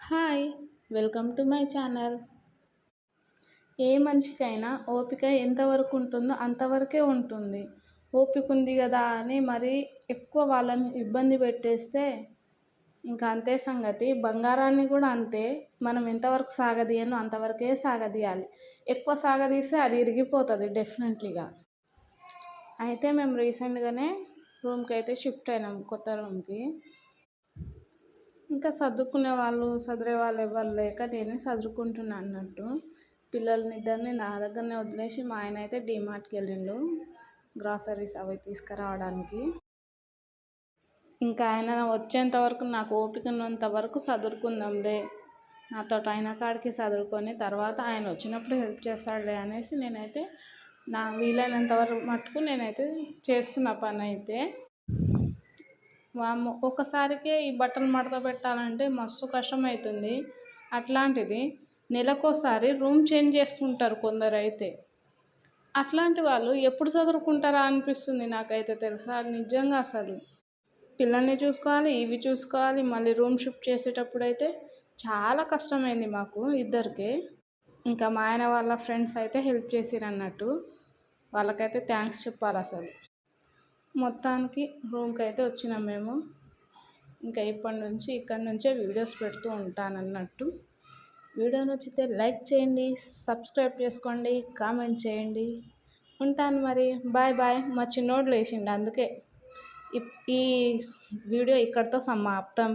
Hi! Welcome to my channel. ఏ మనిషికైనా ఓపిక ఎంతవరకు ఉంటుందో అంతవరకే ఉంటుంది. ఓపిక ఉంది గదా అని మరీ ఎక్కువ వాళ్ళని ఇబ్బంది పెట్టేస్తే ఇంకా అంతే సంగతి. బంగారాన్ని కూడా అంతే. మనం ఎంతవరకు సాగదీయాలో అంతవరకే సాగదీయాలి. ఎక్కువ సాగదీస్తే అది ఇరిగిపోతది డెఫినెట్‌లీగా. అయితే మేము రీసెంట్‌గానే రూమ్‌కైతే షిఫ్ట్ అయినాం, కొత్త రూమ్‌కి. ఇంకా సర్దుకునే వాళ్ళు, సదిరే వాళ్ళు ఎవ్వరు లేక నేనే సదురుకుంటున్నా అన్నట్టు. పిల్లలనిద్దరిని నా దగ్గరనే వదిలేసి మా ఆయన అయితే డీమార్ట్‌కి వెళ్ళిండు గ్రాసరీస్ అవి తీసుకురావడానికి. ఇంకా ఆయన వచ్చేంత వరకు నాకు ఓపిక ఉన్నంత వరకు సదురుకుందాంలే. నాతోటి అయిన కాడికి సదురుకొని తర్వాత ఆయన వచ్చినప్పుడు హెల్ప్ చేస్తాడులే అనేసి నేనైతే నా వీలైనంత వరకు మట్టుకు నేనైతే చేస్తున్న పనైతే. వామ్మో! ఒక్కసారికే ఈ బట్టలు మడత పెట్టాలంటే మస్తు కష్టమవుతుంది. అట్లాంటిది నెలకోసారి రూమ్ చేంజ్ చేస్తుంటారు కొందరైతే. అట్లాంటి వాళ్ళు ఎప్పుడు చదురుకుంటారా అనిపిస్తుంది నాకైతే తెలుసా! నిజంగా అసలు. పిల్లల్ని చూసుకోవాలి, ఇవి చూసుకోవాలి, మళ్ళీ రూమ్ షిఫ్ట్ చేసేటప్పుడైతే చాలా కష్టమైంది మాకు ఇద్దరికీ. ఇంకా మా ఆయన వాళ్ళ ఫ్రెండ్స్ అయితే హెల్ప్ చేసిరన్నట్టు. వాళ్ళకైతే థ్యాంక్స్ చెప్పాలసలు. మొత్తానికి రూమ్‌కైతే వచ్చినాం మేము. ఇంకా ఇప్పటి నుంచి ఇక్కడి నుంచే వీడియోస్ పెడుతూ ఉంటానన్నట్టు. వీడియో నచ్చితే లైక్ చేయండి, సబ్స్క్రైబ్ చేసుకోండి, కామెంట్ చేయండి. ఉంటాను మరి. Bye bye. మా చిన్నోడు లేచిండు అందుకే ఈ వీడియో ఇక్కడితో సమాప్తం.